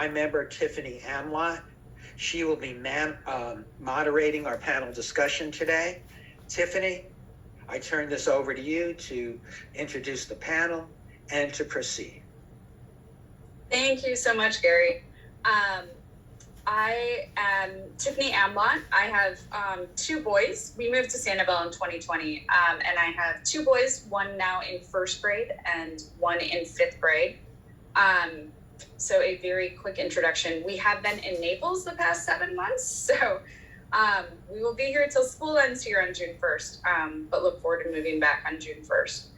member Tiffany Amlott. She will be moderating our panel discussion today. Tiffany, I turn this over to you to introduce the panel and to proceed. Thank you so much, Gary. I am Tiffany Amlott. I have two boys. We moved to Sanibel in 2020, and I have two boys, one now in first grade and one in fifth grade. So a very quick introduction. We have been in Naples the past 7 months, so we will be here till school ends here on June 1st, but look forward to moving back on June 1st.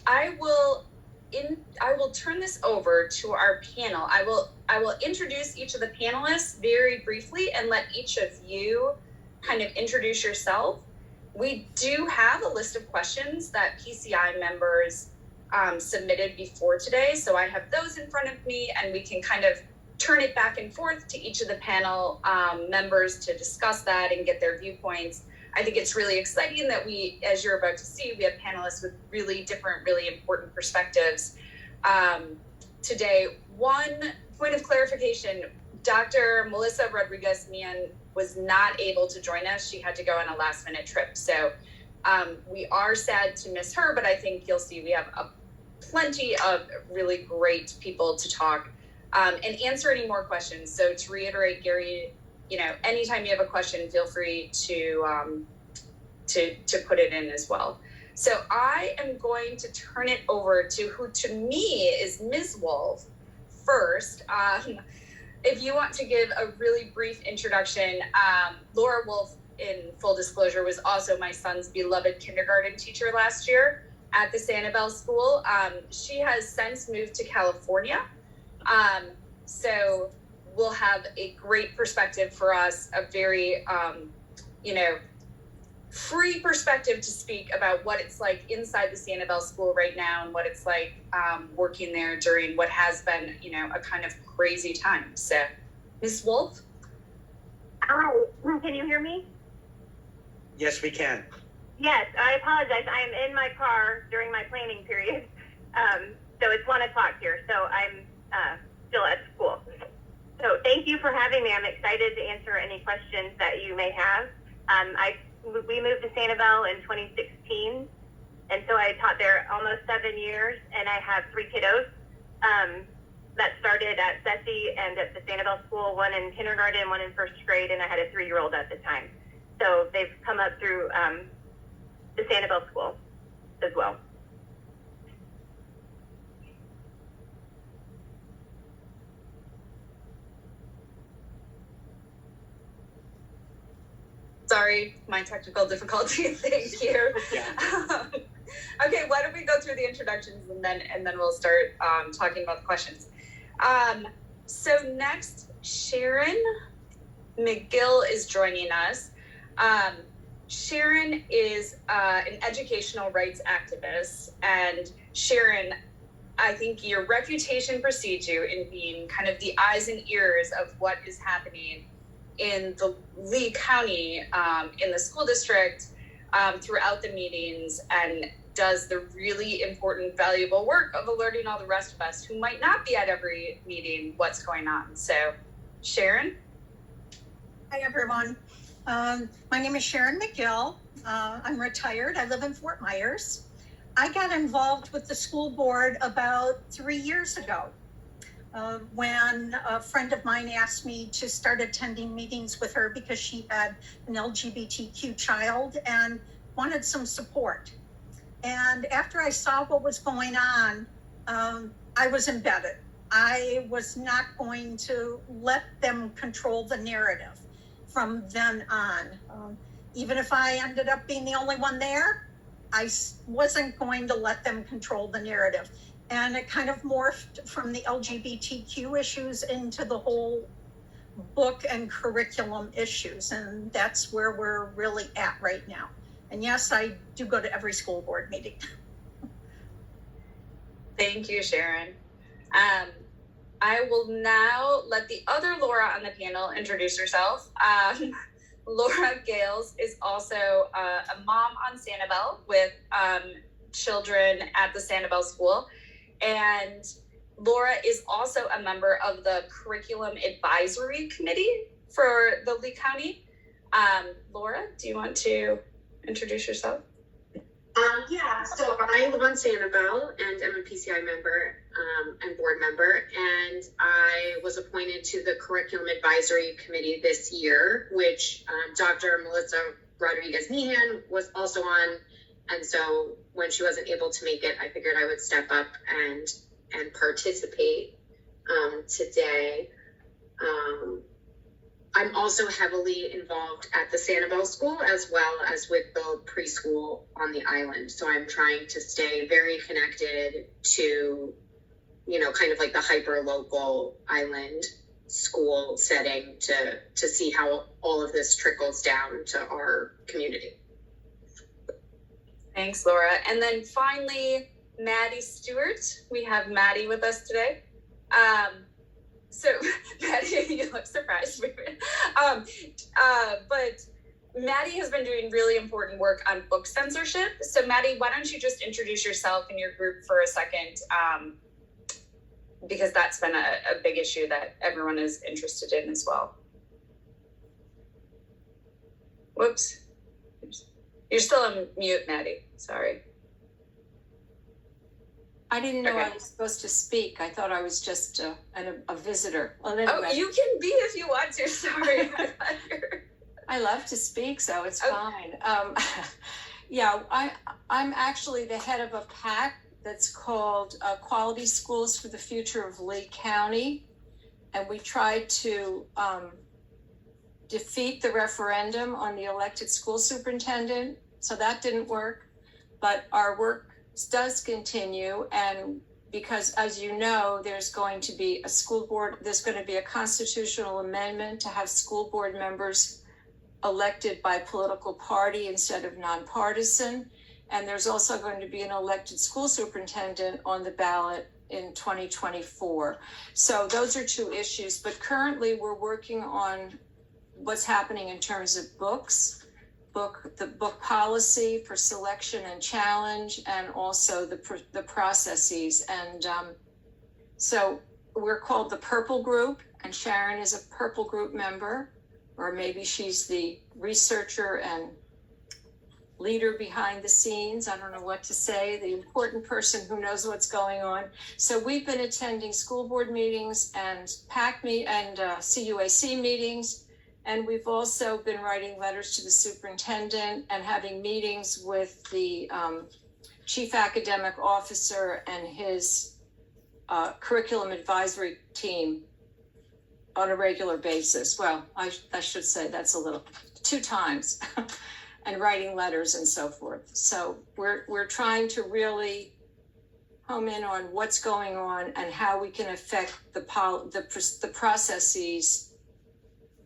I will turn this over to our panel. I will introduce each of the panelists very briefly and let each of you kind of introduce yourself. We do have a list of questions that PCI members submitted before today, so I have those in front of me, and we can kind of turn it back and forth to each of the panel members to discuss that and get their viewpoints. I think it's really exciting that we, as you're about to see, we have panelists with really different, really important perspectives today. One point of clarification, Dr. Melissa Rodriguez-Mian was not able to join us. She had to go on a last minute trip. So we are sad to miss her, but I think you'll see we have plenty of really great people to talk and answer any more questions. So to reiterate, Gary, anytime you have a question, feel free to put it in as well. So I am going to turn it over to who to me is Ms. Wolf first. If you want to give a really brief introduction, Laura Wolf, in full disclosure, was also my son's beloved kindergarten teacher last year at the Sanibel School. She has since moved to California. So we'll have a great perspective for us, a very, free perspective to speak about what it's like inside the Sanibel School right now and what it's like working there during what has been, a kind of crazy time. So, Ms. Wolf? Hi, can you hear me? Yes, we can. Yes, I apologize. I am in my car during my planning period. So it's 1 o'clock here, so I'm still at school. So thank you for having me. I'm excited to answer any questions that you may have. We moved to Sanibel in 2016, and so I taught there almost 7 years, and I have 3 kiddos that started at SESI and at the Sanibel School, one in kindergarten, one in first grade, and I had a 3-year-old at the time. So they've come up through the Sanibel School as well. Sorry, my technical difficulty. Thank you. Okay, why don't we go through the introductions and then we'll start talking about the questions. So next, Sharon McGill is joining us. Sharon is an educational rights activist, and Sharon, I think your reputation precedes you in being kind of the eyes and ears of what is happening in the Lee County, in the school district, throughout the meetings, and does the really important, valuable work of alerting all the rest of us who might not be at every meeting what's going on. So, Sharon? Hi, everyone. My name is Sharon McGill. I'm retired. I live in Fort Myers. I got involved with the school board about 3 years ago. When a friend of mine asked me to start attending meetings with her because she had an LGBTQ child and wanted some support. And after I saw what was going on, I was embedded. I was not going to let them control the narrative from then on. Even if I ended up being the only one there, I wasn't going to let them control the narrative. And it kind of morphed from the LGBTQ issues into the whole book and curriculum issues. And that's where we're really at right now. And yes, I do go to every school board meeting. Thank you, Sharon. I will now let the other Laura on the panel introduce herself. Laura Gales is also a mom on Sanibel with children at the Sanibel School. And Laura is also a member of the Curriculum Advisory Committee for the Lee County. Laura, do you want to introduce yourself? Yeah, so I live on Sanibel and I'm a PCI member and board member, and I was appointed to the Curriculum Advisory Committee this year, which Dr. Melissa Rodriguez-Meehan was also on, and so when she wasn't able to make it, I figured I would step up and participate today. I'm also heavily involved at the Sanibel School as well as with the preschool on the island. So I'm trying to stay very connected to, kind of like the hyper local island school setting to see how all of this trickles down to our community. Thanks, Laura. And then finally, Maddie Stewart. We have Maddie with us today. So, Maddie, you look surprised. But Maddie has been doing really important work on book censorship. So, Maddie, why don't you just introduce yourself and your group for a second? Because that's been a big issue that everyone is interested in as well. Whoops. You're still on mute, Maddie. Sorry. I didn't know Okay. I was supposed to speak. I thought I was just a visitor. Well, Oh, anyway, you can be if you want to. Sorry. I love to speak, so it's Oh. fine. Yeah, I'm actually the head of a PAC that's called Quality Schools for the Future of Lee County. And we tried to defeat the referendum on the elected school superintendent. So that didn't work. But our work does continue, and because, as you know, there's going to be a constitutional amendment to have school board members elected by political party instead of nonpartisan, and there's also going to be an elected school superintendent on the ballot in 2024. So those are two issues, but currently we're working on what's happening in terms of the book policy for selection and challenge, and also the processes. And so we're called the Purple Group, and Sharon is a Purple Group member, or maybe she's the researcher and leader behind the scenes. I don't know what to say, the important person who knows what's going on. So we've been attending school board meetings and PAC and CUAC meetings. And we've also been writing letters to the superintendent and having meetings with the chief academic officer and his curriculum advisory team on a regular basis. Well, I should say that's 2 times, and writing letters and so forth. So we're trying to really home in on what's going on and how we can affect the processes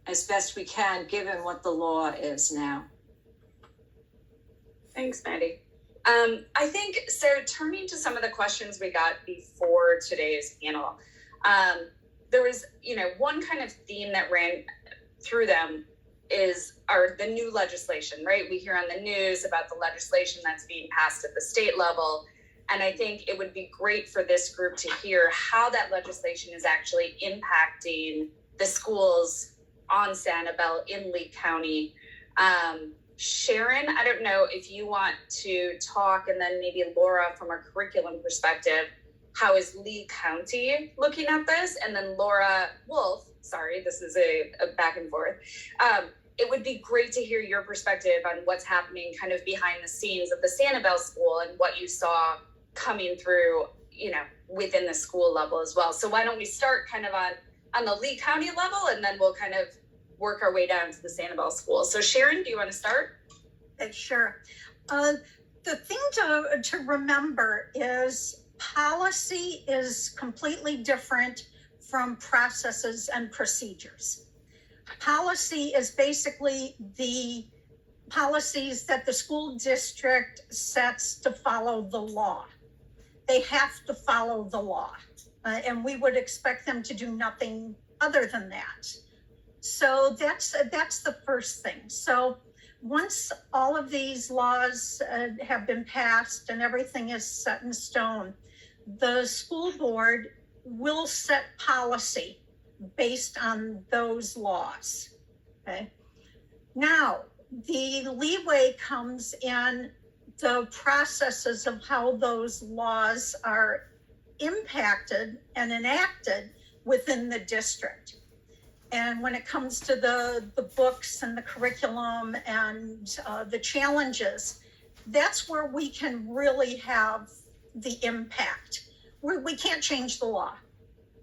as best we can, given what the law is now. Thanks, Maddie. I think, so turning to some of the questions we got before today's panel, there was, one kind of theme that ran through them is the new legislation, right? We hear on the news about the legislation that's being passed at the state level. And I think it would be great for this group to hear how that legislation is actually impacting the schools on Sanibel in Lee County. Sharon, I don't know if you want to talk, and then maybe Laura from a curriculum perspective, how is Lee County looking at this? And then Laura Wolf, sorry, this is a back and forth. It would be great to hear your perspective on what's happening kind of behind the scenes at the Sanibel School and what you saw coming through, within the school level as well. So why don't we start kind of on the Lee County level, and then we'll kind of work our way down to the Sanibel School. So Sharon, do you want to start? Sure. The thing to remember is policy is completely different from processes and procedures. Policy is basically the policies that the school district sets to follow the law. They have to follow the law, and we would expect them to do nothing other than that. So that's the first thing. So once all of these laws have been passed and everything is set in stone, the school board will set policy based on those laws. Okay. Now, the leeway comes in the processes of how those laws are impacted and enacted within the district. And when it comes to the books and the curriculum and the challenges, that's where we can really have the impact. We can't change the law.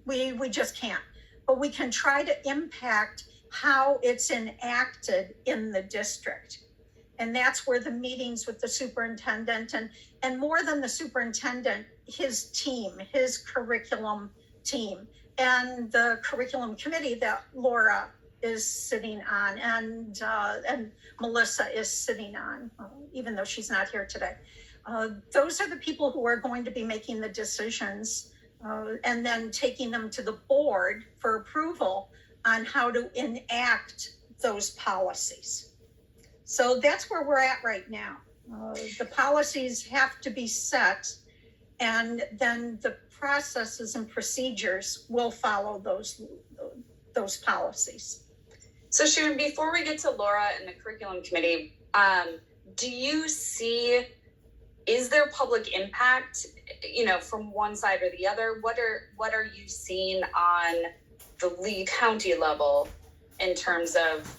We just can't. But we can try to impact how it's enacted in the district. And that's where the meetings with the superintendent and more than the superintendent, his team, his curriculum team, and the curriculum committee that Laura is sitting on and Melissa is sitting on, even though she's not here today. Those are the people who are going to be making the decisions and then taking them to the board for approval on how to enact those policies. So that's where we're at right now. The policies have to be set, and then the processes and procedures will follow those policies. So Sharon, before we get to Laura and the curriculum committee, do you see, is there public impact, from one side or the other? What are you seeing on the Lee County level in terms of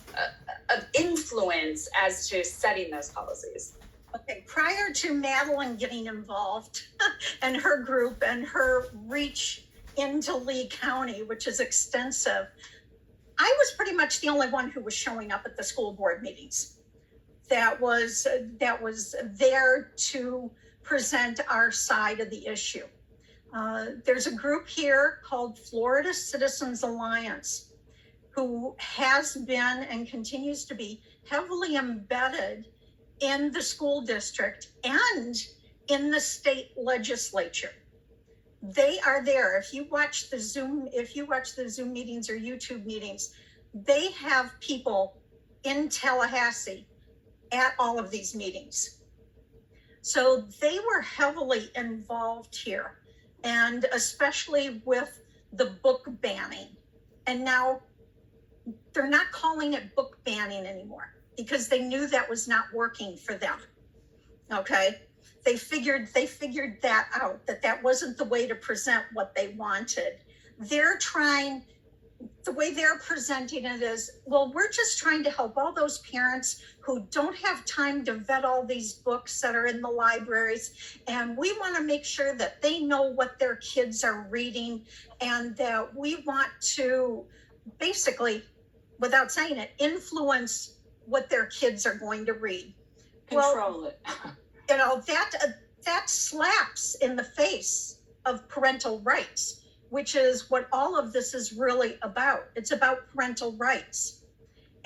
influence as to setting those policies? Okay, prior to Madeline getting involved and her group and her reach into Lee County, which is extensive, I was pretty much the only one who was showing up at the school board meetings. That was there to present our side of the issue. There's a group here called Florida Citizens Alliance, who has been and continues to be heavily embedded in the school district and in the state legislature. They are there. If you watch the Zoom meetings or YouTube meetings, they have people in Tallahassee at all of these meetings. So they were heavily involved here, and especially with the book banning. And now they're not calling it book banning anymore because they knew that was not working for them. Okay. They figured that out, that wasn't the way to present what they wanted. The way they're presenting it is, well, we're just trying to help all those parents who don't have time to vet all these books that are in the libraries. And we want to make sure that they know what their kids are reading, and that we want to basically, without saying it, influence what their kids are going to read. Control it. That slaps in the face of parental rights, which is what all of this is really about. It's about parental rights.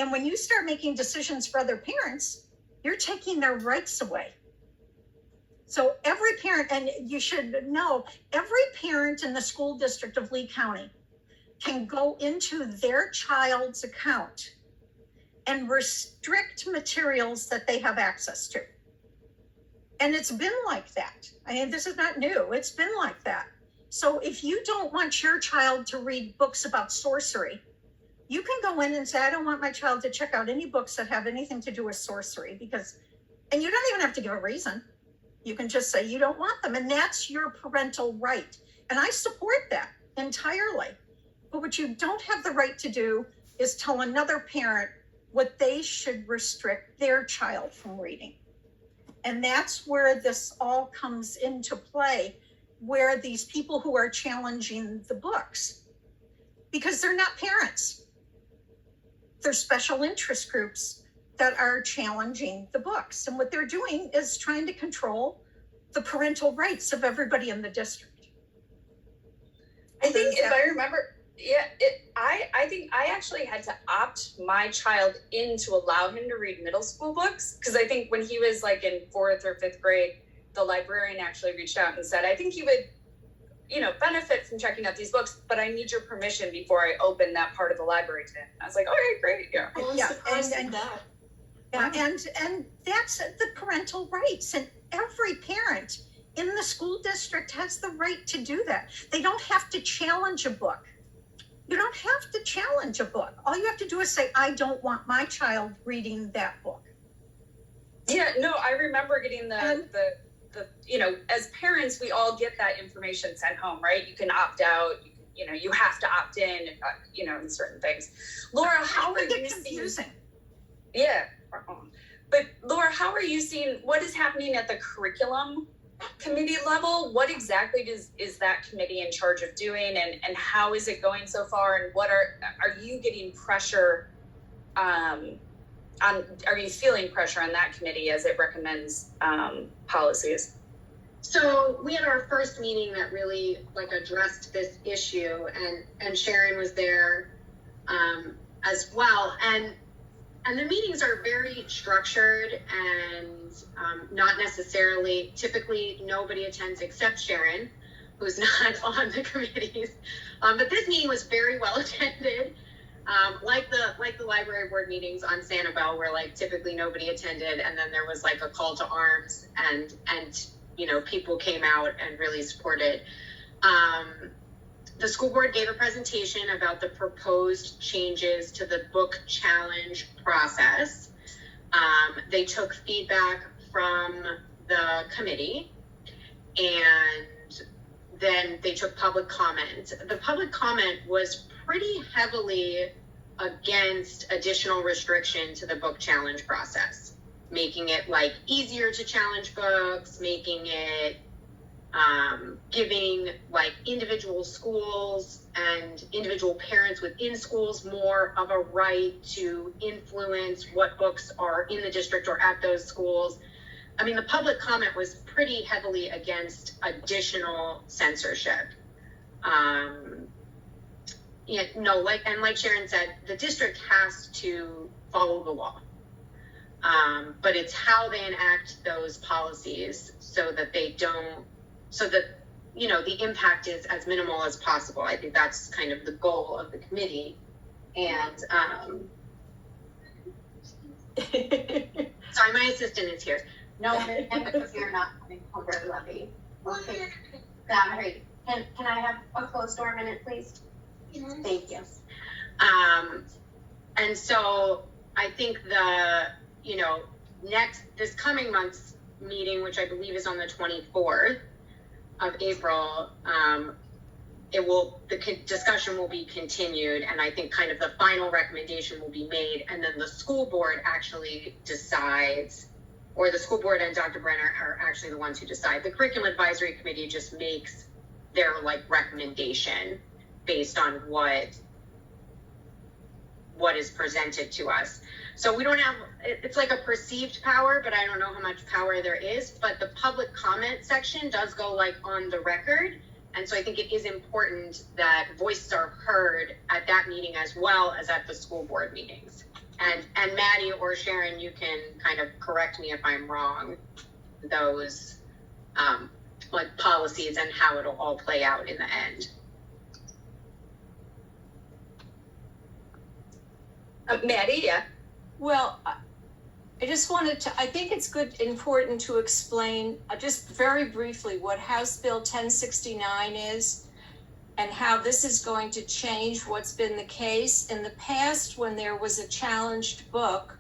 And when you start making decisions for other parents, you're taking their rights away. So every parent, and you should know, every parent in the school district of Lee County can go into their child's account and restrict materials that they have access to. And it's been like that. I mean, this is not new. It's been like that. So if you don't want your child to read books about sorcery, you can go in and say, I don't want my child to check out any books that have anything to do with sorcery, and you don't even have to give a reason. You can just say you don't want them, and that's your parental right. And I support that entirely. But what you don't have the right to do is tell another parent what they should restrict their child from reading. And that's where this all comes into play, where these people who are challenging the books, because they're not parents, they're special interest groups that are challenging the books. And what they're doing is trying to control the parental rights of everybody in the district. I think if I remember, I think I actually had to opt my child in to allow him to read middle school books, because I think when he was like in 4th or 5th grade, the librarian actually reached out and said, I think he would, benefit from checking out these books, but I need your permission before I open that part of the library to him. I was like, okay, great, yeah. I was surprised at that. Yeah, and that's the parental rights, and every parent in the school district has the right to do that. They don't have to challenge a book. You don't have to challenge a book. All you have to do is say, I don't want my child reading that book. Yeah, no, I remember getting the you know, as parents, we all get that information sent home, right? You can opt out, you have to opt in, in certain things. Laura, how are you confusing? Yeah. But Laura, how are you seeing what is happening at the curriculum committee level? What exactly is that committee in charge of doing, and how is it going so far? And what are you getting pressure are you feeling pressure on that committee as it recommends policies? So we had our first meeting that really addressed this issue, and Sharon was there as well. And the meetings are very structured and not necessarily, typically nobody attends except Sharon, who's not on the committees. But this meeting was very well attended. Like the library board meetings on Sanibel, where typically nobody attended, and then there was a call to arms, and people came out and really supported. The school board gave a presentation about the proposed changes to the book challenge process. They took feedback from the committee, and then they took public comment. The public comment was pretty heavily against additional restriction to the book challenge process, making it easier to challenge books, making it giving individual schools and individual parents within schools more of a right to influence what books are in the district or at those schools. I mean, the public comment was pretty heavily against additional censorship. Like Sharon said, the district has to follow the law. But it's how they enact those policies so that the impact is as minimal as possible. I think that's kind of the goal of the committee. And sorry, my assistant is here. No, because you're not coming over the levy. Okay. Valerie, can I have a closed door a minute, please? Thank you. And so I think this coming month's meeting, which I believe is on the 24th of April, the discussion will be continued, and I think kind of the final recommendation will be made, and then the school board actually decides, or the school board and Dr. Brenner are actually the ones who decide. The curriculum advisory committee just makes their recommendation based on what is presented to us. So we don't have, it's a perceived power, but I don't know how much power there is. But the public comment section does go on the record. And so I think it is important that voices are heard at that meeting as well as at the school board meetings. And Maddie or Sharon, you can kind of correct me if I'm wrong, those policies and how it'll all play out in the end. Maddie, yeah. Well, I just wanted to, I think it's important to explain just very briefly what House Bill 1069 is and how this is going to change what's been the case. In the past, when there was a challenged book,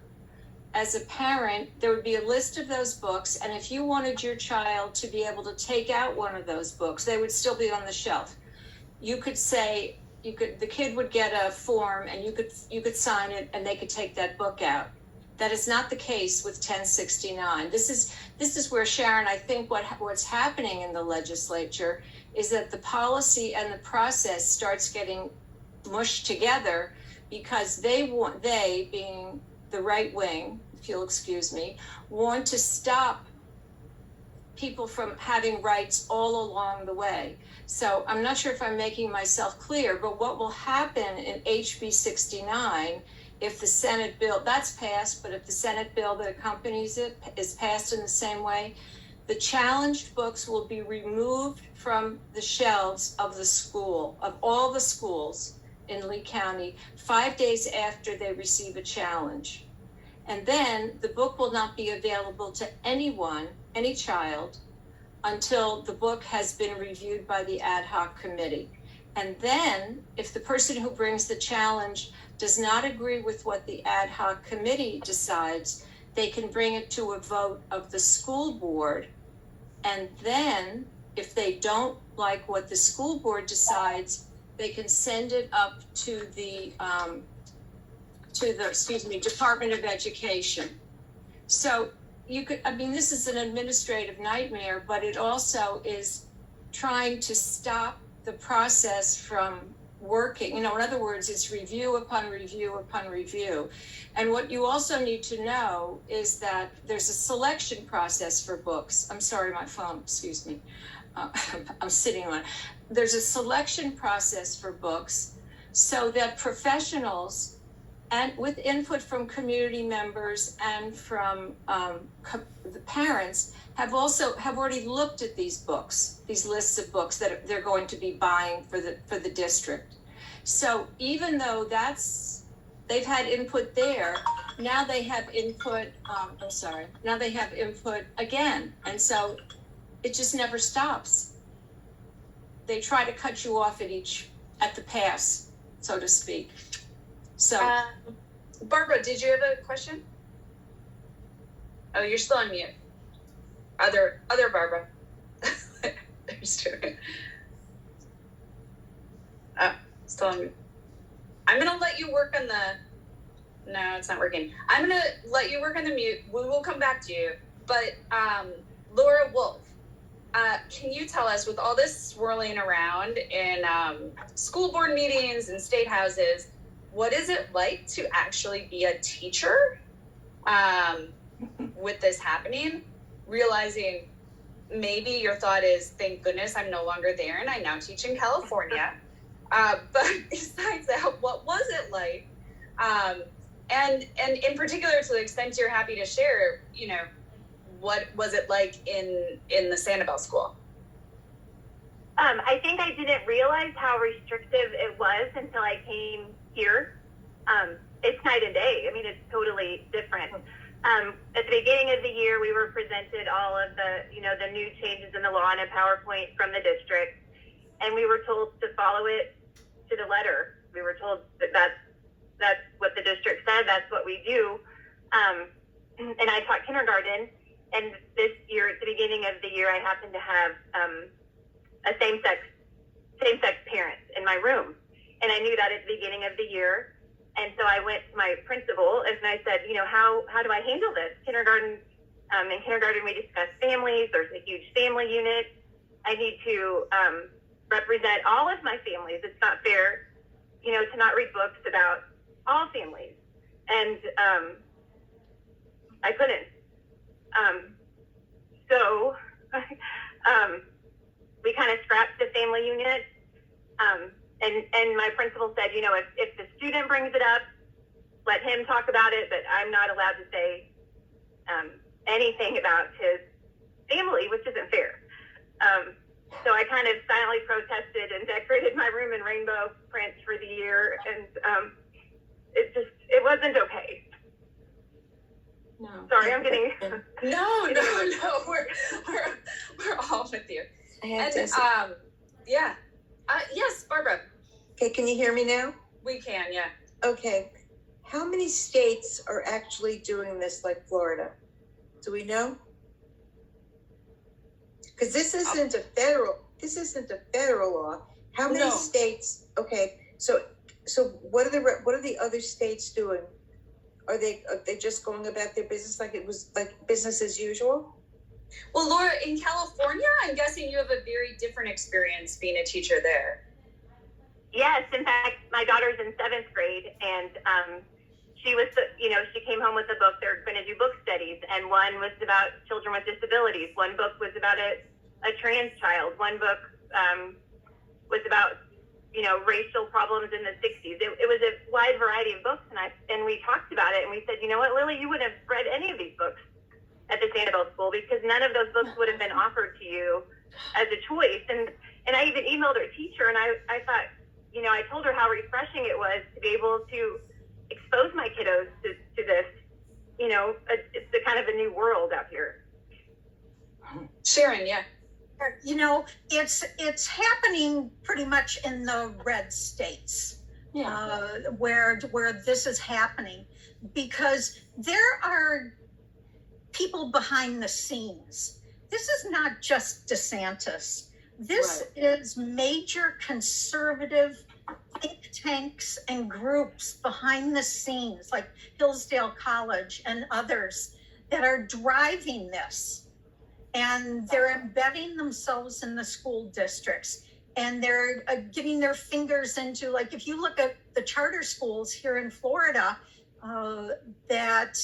as a parent, there would be a list of those books, and if you wanted your child to be able to take out one of those books, they would still be on the shelf. You could say, the kid would get a form and you could sign it and they could take that book out. That is not the case with 1069. This is where, Sharon, I think what's happening in the legislature is that the policy and the process starts getting mushed together because they being the right wing, if you'll excuse me, want to stop people from having rights all along the way. So I'm not sure if I'm making myself clear, but what will happen in HB 69 if the Senate bill, that's passed, but if the Senate bill that accompanies it is passed in the same way, the challenged books will be removed from the shelves of the school, of all the schools in Lee County, 5 days after they receive a challenge. And then the book will not be available to anyone, any child, until the book has been reviewed by the ad hoc committee. And then if the person who brings the challenge does not agree with what the ad hoc committee decides, they can bring it to a vote of the school board. And then if they don't like what the school board decides, they can send it up to the Department of Education. So you could, I mean, this is an administrative nightmare, but it also is trying to stop the process from working. In other words, it's review upon review upon review. And what you also need to know is that there's a selection process for books. I'm sorry, my phone, excuse me. I'm sitting on it. There's a selection process for books so that professionals, and with input from community members and from the parents, have already looked at these books, these lists of books that they're going to be buying for the district. So even though they've had input there, now they have input. Now they have input again, and so it just never stops. They try to cut you off at the pass, so to speak. So, Barbara, did you have a question? Oh, you're still on mute. Other Barbara. There's two. Oh, still on mute. I'm gonna let you work on the. No, it's not working. I'm gonna let you work on the mute. We will come back to you. But Laura Wolf, can you tell us, with all this swirling around in school board meetings and state houses, what is it like to actually be a teacher with this happening? Realizing maybe your thought is, thank goodness I'm no longer there and I now teach in California. But besides that, what was it like? And in particular, to the extent you're happy to share, what was it like in the Sanibel School? I think I didn't realize how restrictive it was until I came here. It's night and day. I mean, it's totally different. At the beginning of the year, we were presented all of the new changes in the law in a PowerPoint from the district, and we were told to follow it to the letter. We were told that that's what the district said. That's what we do. And I taught kindergarten, and this year, at the beginning of the year, I happened to have a same-sex parent in my room, and I knew that at the beginning of the year. And so I went to my principal and I said, how do I handle this? Kindergarten, in kindergarten, we discuss families. There's a huge family unit. I need to represent all of my families. It's not fair, to not read books about all families. And I couldn't. So we kind of scrapped the family unit. And my principal said, if the student brings it up, let him talk about it, but I'm not allowed to say anything about his family, which isn't fair. So I kind of silently protested and decorated my room in rainbow prints for the year, and it wasn't okay. no. Sorry, I'm getting... No, we're all with you. I have And to yeah. Yes, Barbara, okay, can you hear me now? we can, yeah. Okay. How many states are actually doing this like Florida? Do we know? Because this isn't a federal law. How many No. states? Okay, so what are the other states doing? Are they just going about their business like it was like business as usual? Well, Laura, in California, I'm guessing you have a very different experience being a teacher there. Yes, in fact, my daughter's in 7th grade, and she came home with a book. They're going to do book studies, and one was about children with disabilities. One book was about a trans child. One book was about racial problems in the 60s. It was a wide variety of books, and we talked about it, and we said, you know what, Lily, you wouldn't have read any of these books at the Sanibel School because none of those books would have been offered to you as a choice. And I even emailed her teacher, and I thought, I told her how refreshing it was to be able to expose my kiddos to this. It's a kind of a new world out here. Sharon, yeah. You know, it's happening pretty much in the red states. Where this is happening, because there are people behind the scenes. This is not just DeSantis. This is major conservative think tanks and groups behind the scenes, like Hillsdale College and others, that are driving this. And they're embedding themselves in the school districts. And they're getting their fingers into, like, if you look at the charter schools here in Florida that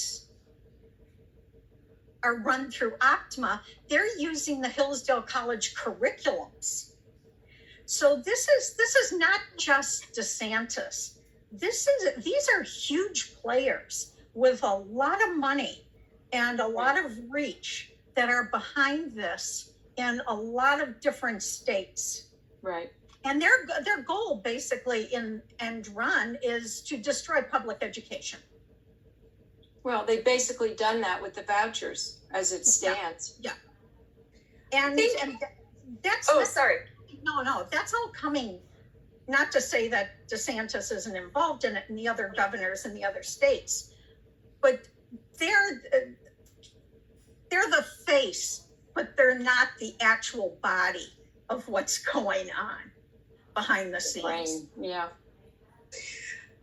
are run through Optima, they're using the Hillsdale College curriculums. So this is not just DeSantis. These are huge players with a lot of money and a lot of reach that are behind this in a lot of different states. Right. And their goal basically in end run is to destroy public education. Well, they've basically done that with the vouchers as it stands. Yeah. And that's sorry. No, that's all coming, not to say that DeSantis isn't involved in it and the other governors in the other states, but they're the face, but they're not the actual body of what's going on behind the scenes. Brain. Yeah.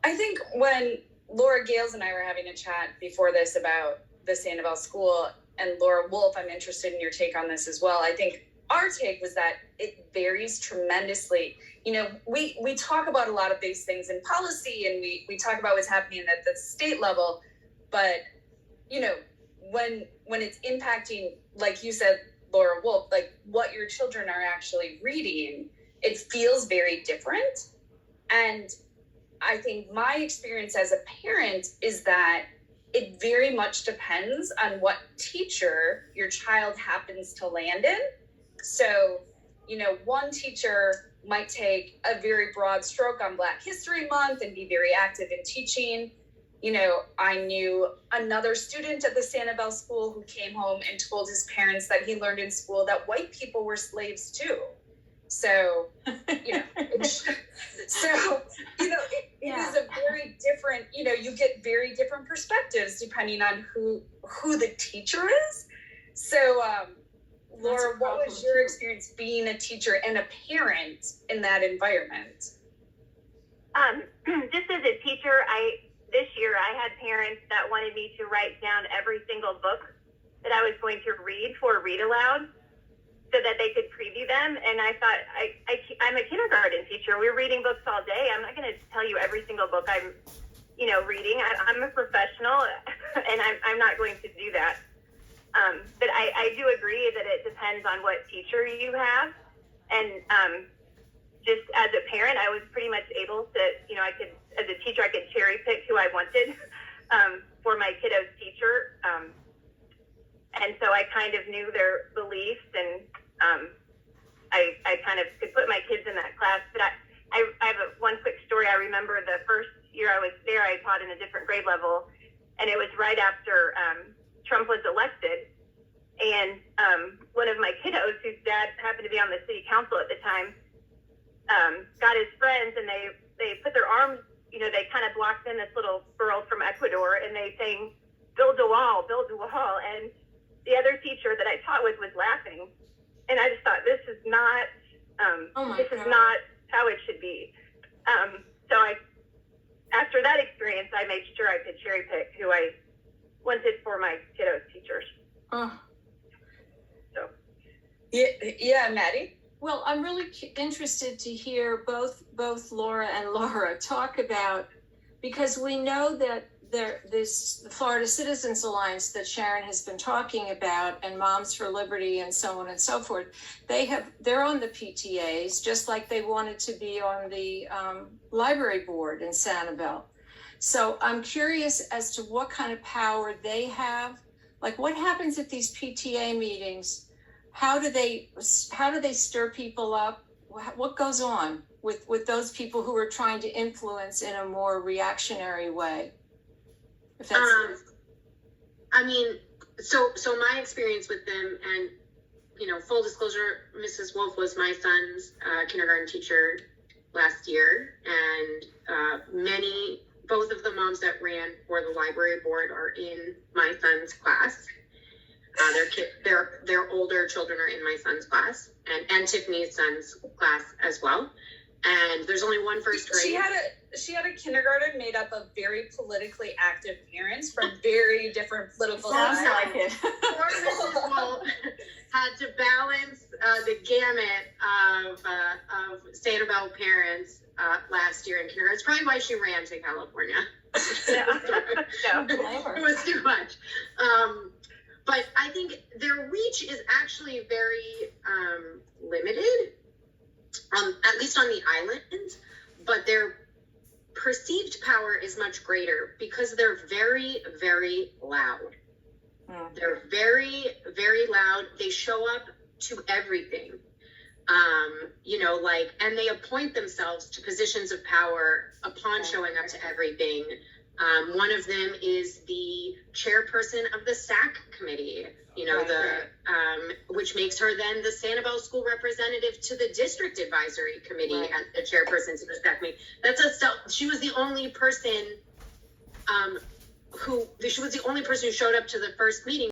I think when Laura Gales and I were having a chat before this about the Sanibel School, and Laura Wolf, I'm interested in your take on this as well. I think our take was that it varies tremendously. You know, we talk about a lot of these things in policy, and we talk about what's happening at the state level, but, you know, when it's impacting, like you said, Laura Wolf, like what your children are actually reading, it feels very different. And I think my experience as a parent is that it very much depends on what teacher your child happens to land in. So, you know, one teacher might take a very broad stroke on Black History Month and be very active in teaching. You know, I knew another student at the Sanibel School who came home and told his parents that he learned in school that white people were slaves too. So, you know, it is a very different, you know, you get very different perspectives depending on who the teacher is. So, Laura, what was your experience being a teacher and a parent in that environment? Just as a teacher, this year I had parents that wanted me to write down every single book that I was going to read for read aloud, so that they could preview them. And I thought, I'm a kindergarten teacher. We're reading books all day. I'm not going to tell you every single book I'm, reading. I'm a professional, and I'm not going to do that. But I do agree that it depends on what teacher you have. And just as a parent, I was pretty much able to, as a teacher, I could cherry pick who I wanted for my kiddo's teacher. And so I kind of knew their beliefs, and I kind of could put my kids in that class. But I have one quick story. I remember the first year I was there, I taught in a different grade level, and it was right after Trump was elected. And one of my kiddos, whose dad happened to be on the city council at the time, got his friends, and they put their arms, they kind of blocked in this little girl from Ecuador, and they sang, build a wall, and the other teacher that I taught with was laughing. And I just thought, this is not how it should be. So after that experience, I made sure I could cherry pick who I wanted for my kiddos teachers. Oh. So. Yeah, Maddie? Well, I'm really interested to hear both Laura and Laura talk about, because we know that the Florida Citizens Alliance that Sharon has been talking about, and Moms for Liberty and so on and so forth, they're on the PTAs, just like they wanted to be on the library board in Sanibel. So I'm curious as to what kind of power they have. Like, what happens at these PTA meetings? How do they stir people up? What goes on with those people who are trying to influence in a more reactionary way? So my experience with them, and full disclosure, Mrs. Wolf was my son's kindergarten teacher last year, and both of the moms that ran for the library board are in my son's class. Their older children are in my son's class, and Tiffany's son's class as well. And there's only one first grade. She had a kindergarten made up of very politically active parents from very different political Sounds sides. like it. Poor Mrs. Wolf had to balance the gamut of Sanibel parents last year in kindergarten. It's probably why she ran to California. No. It was too much. But I think their reach is actually very limited, at least on the island, but their perceived power is much greater because they're very, very loud. They're very, very loud. They show up to everything. And they appoint themselves to positions of power upon showing up to everything. One of them is the chairperson of the SAC committee, which makes her then the Sanibel school representative to the district advisory committee as the chairperson to the SAC committee. She was the only person who showed up to the first meeting